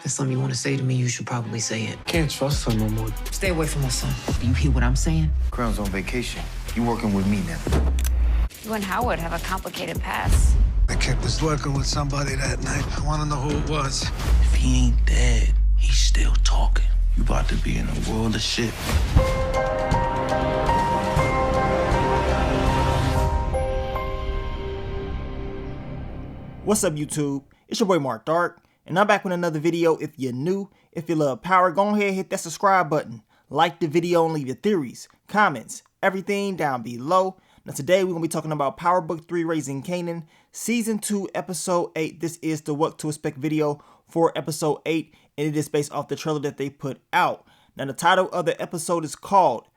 there's something you want to say to me, you should probably say it. Can't trust her no more. Stay away from my son. Do you hear what I'm saying? Crown's on vacation. You working with me now. You and Howard have a complicated past. The kid was working with somebody that night. I want to know who it was. If he ain't dead, he's still talking. You about to be in a world of shit. What's up, YouTube? It's your boy Mark Dark, and I'm back with another video. If you're new, if you love power, go ahead and hit that subscribe button. Like the video and leave your theories, comments, everything down below. Now today we're going to be talking about Power Book 3 Raising Kanan, Season 2, Episode 8. This is the What to Expect video for Episode 8, and it is based off the trailer that they put out. Now the title of the episode is called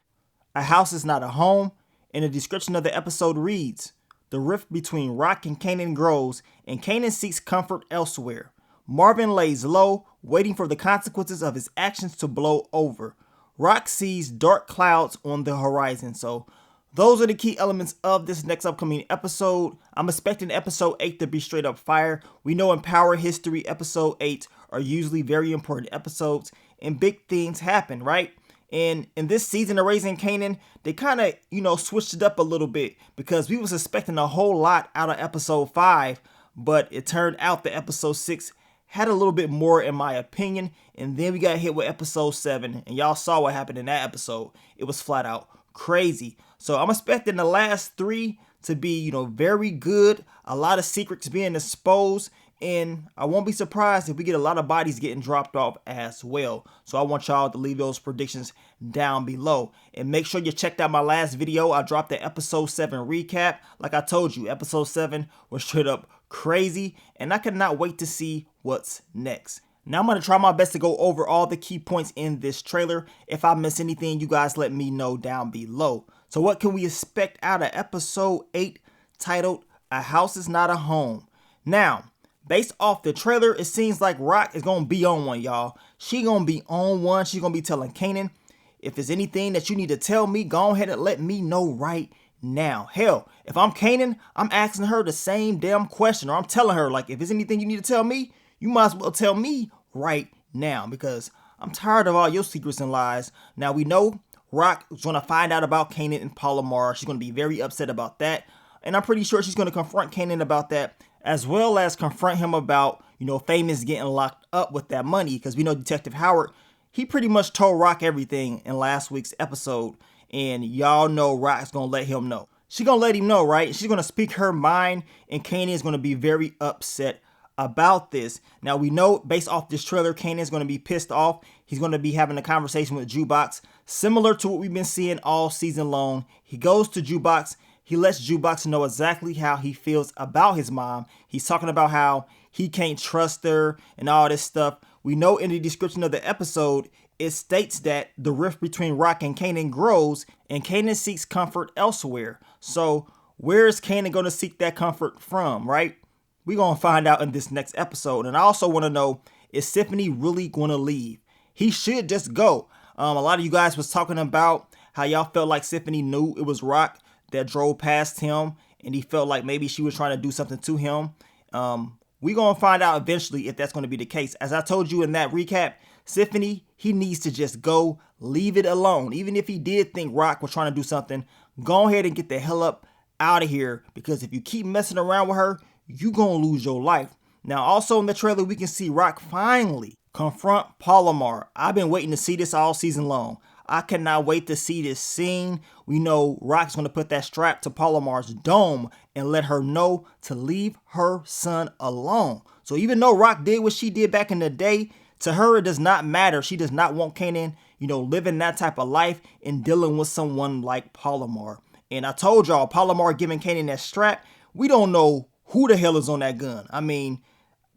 A House Is Not a Home, and the description of the episode reads, the rift between Raq and Kanan grows, and Kanan seeks comfort elsewhere. Marvin lays low, waiting for the consequences of his actions to blow over. Raq sees dark clouds on the horizon. So those are the key elements of this next upcoming episode. I'm expecting episode 8 to be straight up fire. We know in Power history, episode 8 are usually very important episodes and big things happen, right? And in this season of Raising Kanan, they kind of, switched it up a little bit because we was expecting a whole lot out of episode 5, but it turned out that episode 6 had a little bit more in my opinion. And then we got hit with episode 7, and y'all saw what happened in that episode. It was flat out crazy. So I'm expecting the last 3 to be, very good. A lot of secrets being exposed. And I won't be surprised if we get a lot of bodies getting dropped off as well. So I want y'all to leave those predictions down below. And make sure you checked out my last video. I dropped the episode 7 recap. Like I told you, episode 7 was straight up crazy. And I cannot wait to see what's next. Now I'm going to try my best to go over all the key points in this trailer. If I miss anything, you guys let me know down below. So what can we expect out of episode 8 titled A House Is Not a Home? Now, based off the trailer, it seems like Raq is going to be on one, y'all. She going to be on one. She's going to be telling Kanan, if there's anything that you need to tell me, go ahead and let me know right now. Hell, if I'm Kanan, I'm asking her the same damn question. Or I'm telling her, like, if there's anything you need to tell me, you might as well tell me right now. Because I'm tired of all your secrets and lies. Now, we know Raq is going to find out about Kanan and Palar. She's going to be very upset about that. And I'm pretty sure she's going to confront Kanan about that, as well as confront him about, Famous getting locked up with that money. Because we know Detective Howard, he pretty much told Raq everything in last week's episode. And y'all know Raq's going to let him know. She's going to let him know, right? She's going to speak her mind. And Kanan is going to be very upset about this. Now, we know based off this trailer, Kanan is going to be pissed off. He's going to be having a conversation with Jukebox, similar to what we've been seeing all season long. He goes to Jukebox. He lets Jukebox know exactly how he feels about his mom. He's talking about how he can't trust her and all this stuff. We know in the description of the episode, it states that the rift between Raq and Kanan grows and Kanan seeks comfort elsewhere. So where is Kanan going to seek that comfort from, right? We're going to find out in this next episode. And I also want to know, is Symphony really going to leave? He should just go. A lot of you guys was talking about how y'all felt like Symphony knew it was Raq that drove past him, and he felt like maybe she was trying to do something to him. We're going to find out eventually if that's going to be the case. As I told you in that recap, Symphony, he needs to just go, leave it alone. Even if he did think Raq was trying to do something, go ahead and get the hell up out of here, because if you keep messing around with her, you're going to lose your life. Now, also in the trailer, we can see Raq finally confront Palar. I've been waiting to see this all season long. I cannot wait to see this scene. We know Raq's going to put that strap to Palar's dome and let her know to leave her son alone. So even though Raq did what she did back in the day, to her it does not matter. She does not want Kanan, living that type of life and dealing with someone like Palar. And I told y'all, Palar giving Kanan that strap, we don't know who the hell is on that gun. I mean,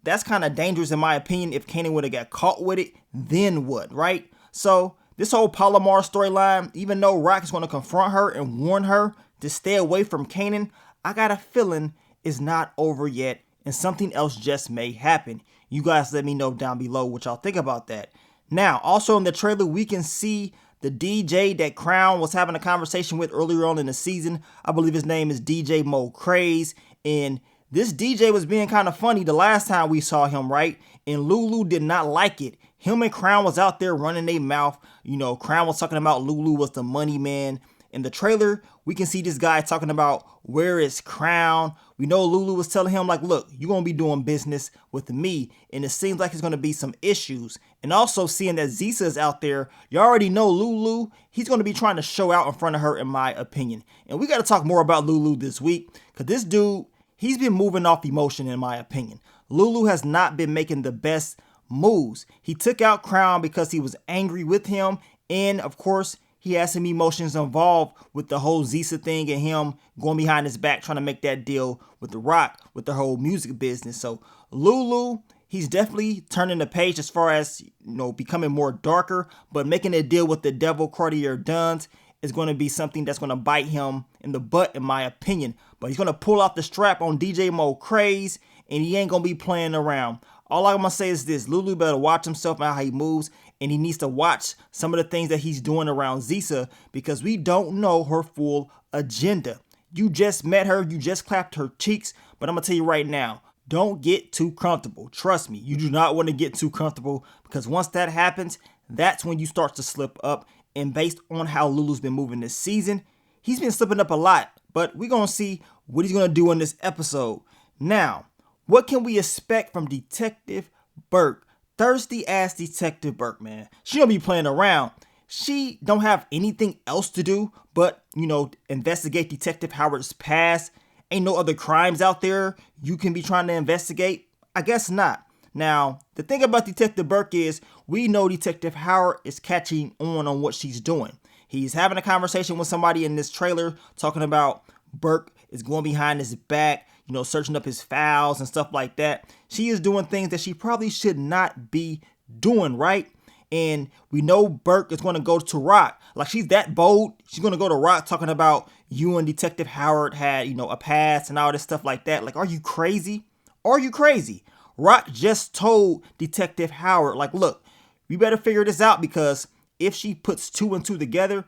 that's kind of dangerous in my opinion. If Kanan would have got caught with it, then what, right? So this whole Palar storyline, even though Raq is going to confront her and warn her to stay away from Kanan, I got a feeling it's not over yet and something else just may happen. You guys let me know down below what y'all think about that. Now, also in the trailer, we can see the DJ that Crown was having a conversation with earlier on in the season. I believe his name is DJ Mo Craze, and This DJ was being kind of funny the last time we saw him, right? And Lulu did not like it. Him and Crown was out there running their mouth. You know, Crown was talking about Lulu was the money man. In the trailer, we can see this guy talking about where is Crown. We know Lulu was telling him like, look, you're going to be doing business with me. And it seems like there's going to be some issues. And also seeing that Zisa is out there, you already know Lulu, he's going to be trying to show out in front of her, in my opinion. And we got to talk more about Lulu this week, because this dude, he's been moving off emotion, in my opinion. Lulu has not been making the best moves. He took out Crown because he was angry with him. And of course, he has some emotions involved with the whole Zisa thing and him going behind his back trying to make that deal with the Raq, with the whole music business. So Lulu, he's definitely turning the page as far as, you know, becoming more darker, but making a deal with the devil Cartier Duns is going to be something that's going to bite him in the butt, in my opinion. But he's going to pull out the strap on DJ Mo Craze, and he ain't going to be playing around. All I'm going to say is this: Lulu better watch himself and how he moves, and he needs to watch some of the things that he's doing around Zisa, because we don't know her full agenda. You just met her, you just clapped her cheeks, but I'm going to tell you right now, don't get too comfortable. Trust me, you do not want to get too comfortable, because once that happens, that's when you start to slip up. And based on how Lulu's been moving this season, he's been slipping up a lot, but we're going to see what he's going to do in this episode. Now, what can we expect from Detective Burke? Thirsty ass Detective Burke, man. She don't be playing around. She don't have anything else to do but, you know, investigate Detective Howard's past. Ain't no other crimes out there you can be trying to investigate? I guess not. Now, the thing about Detective Burke is we know Detective Howard is catching on what she's doing. He's having a conversation with somebody in this trailer talking about Burke is going behind his back, you know, searching up his files and stuff like that. She is doing things that she probably should not be doing, right? And we know Burke is going to go to Raq. Like, she's that bold. She's going to go to Raq talking about you and Detective Howard had, you know, a past and all this stuff like that. Like, are you crazy? Are you crazy? Raq just told Detective Howard, like, look, we better figure this out, because if she puts two and two together,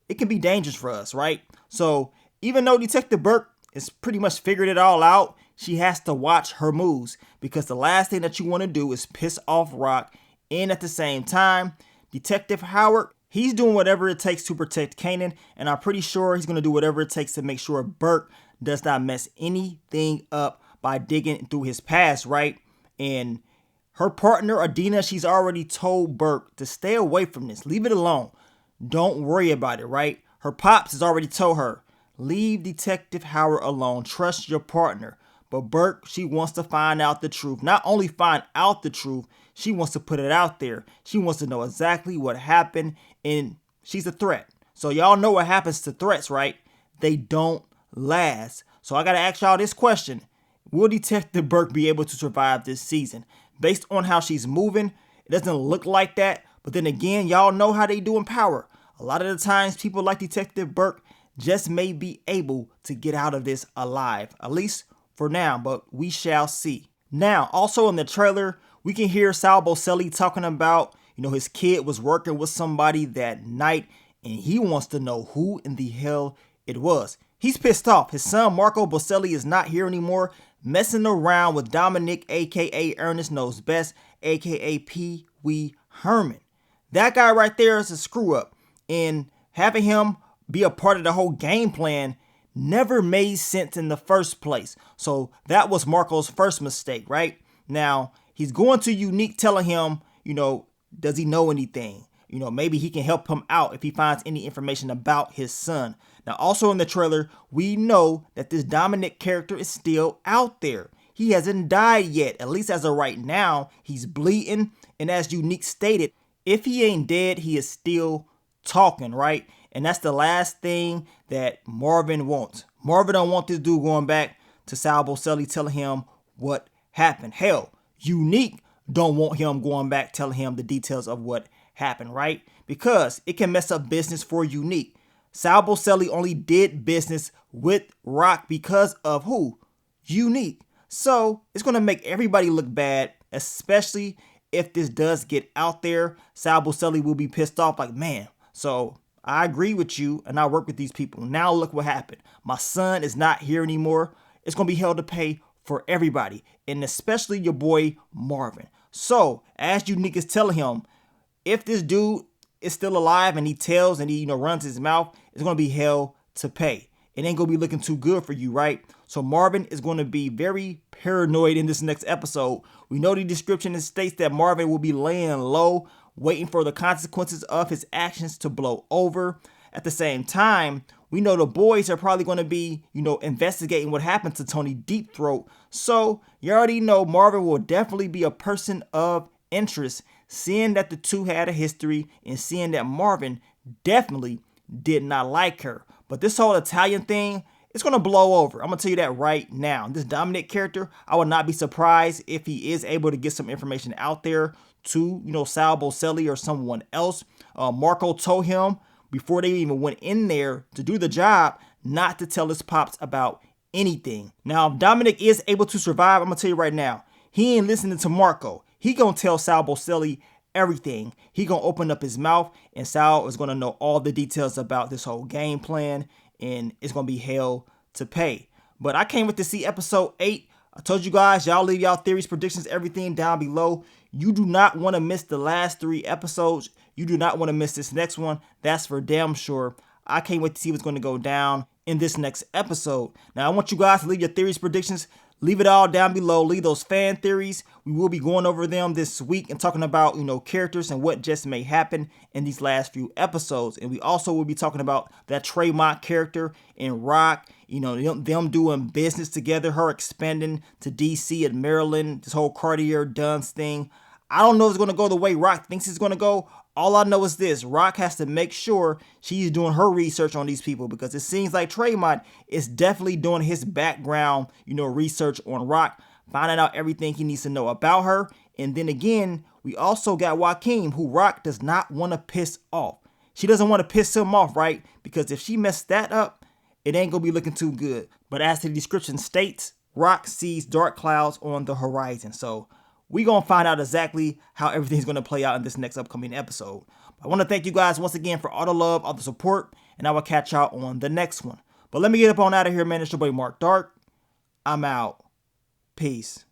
it can be dangerous for us, right? So even though Detective Burke has pretty much figured it all out, she has to watch her moves, because the last thing that you want to do is piss off Raq. And at the same time, Detective Howard, he's doing whatever it takes to protect Kanan, and I'm pretty sure he's going to do whatever it takes to make sure Burke does not mess anything up by digging through his past, right? And her partner, Adina, she's already told Burke to stay away from this. Leave it alone. Don't worry about it, right? Her pops has already told her, leave Detective Howard alone. Trust your partner. But Burke, she wants to find out the truth. Not only find out the truth, she wants to put it out there. She wants to know exactly what happened, and she's a threat. So y'all know what happens to threats, right? They don't last. So I got to ask y'all this question. Will Detective Burke be able to survive this season? Based on how she's moving, it doesn't look like that. But then again, y'all know how they do in Power. A lot of the times, people like Detective Burke just may be able to get out of this alive. At least for now, but we shall see. Now, also in the trailer, we can hear Sal Boselli talking about, you know, his kid was working with somebody that night, and he wants to know who in the hell it was. He's pissed off. His son, Marco Boselli, is not here anymore, messing around with Dominic, a.k.a. Ernest Knows Best, a.k.a. Pee Wee Herman. That guy right there is a screw up, and having him be a part of the whole game plan never made sense in the first place. So that was Marco's first mistake, right? Now, he's going to Unique telling him, you know, does he know anything? You know, maybe he can help him out if he finds any information about his son. Now, also in the trailer, we know that this Dominic character is still out there. He hasn't died yet, at least as of right now. He's bleeding, and as Unique stated, if he ain't dead, he is still talking, right? And that's the last thing that Marvin wants. Marvin don't want this dude going back to Sal Boselli telling him what happened. Hell, Unique don't want him going back telling him the details of what happened, right? Because it can mess up business for Unique. Sal Boselli only did business with Raq because of who? Unique. So it's going to make everybody look bad, especially if this does get out there. Sal Boselli will be pissed off like, man, so I agree with you and I work with these people. Now look what happened. My son is not here anymore. It's going to be hell to pay for everybody, and especially your boy Marvin. So, as Unique is telling him, if this dude is still alive and he tells and he runs his mouth, it's going to be hell to pay. It ain't going to be looking too good for you, right? So Marvin is going to be very paranoid in this next episode. We know the description states that Marvin will be laying low, waiting for the consequences of his actions to blow over. At the same time, we know the boys are probably going to be, investigating what happened to Tony Deep Throat. So you already know Marvin will definitely be a person of interest, seeing that the two had a history and seeing that Marvin definitely did not like her. But this whole Italian thing, it's going to blow over. I'm going to tell you that right now. This Dominic character, I would not be surprised if he is able to get some information out there to, Sal Boselli or someone else. Marco told him before they even went in there to do the job not to tell his pops about anything. Now, if Dominic is able to survive, I'm going to tell you right now, he ain't listening to Marco. He going to tell Sal Boselli everything. He going to open up his mouth and Sal is going to know all the details about this whole game plan, and it's going to be hell to pay. But I can't wait to see episode 8. I told you guys, y'all leave y'all theories, predictions, everything down below. You do not want to miss the last 3 episodes. You do not want to miss this next one. That's for damn sure. I can't wait to see what's going to go down in this next episode. Now, I want you guys to leave your theories, predictions. Leave it all down below. Leave those fan theories. We will be going over them this week and talking about, characters and what just may happen in these last few episodes. And we also will be talking about that Tremont character in Raq, them doing business together, her expanding to DC and Maryland, this whole Cartier Duns thing. I don't know if it's going to go the way Raq thinks it's going to go. All I know is this: Raq has to make sure she's doing her research on these people, because it seems like Tremont is definitely doing his background, research on Raq, finding out everything he needs to know about her. And then again, we also got Joaquin, who Raq does not want to piss off. She doesn't want to piss him off, right? Because if she messed that up, it ain't going to be looking too good. But as the description states, Raq sees dark clouds on the horizon. So we're going to find out exactly how everything's going to play out in this next upcoming episode. I want to thank you guys once again for all the love, all the support, and I will catch y'all on the next one. But let me get up on out of here, man. It's your boy Mark Dark. I'm out. Peace.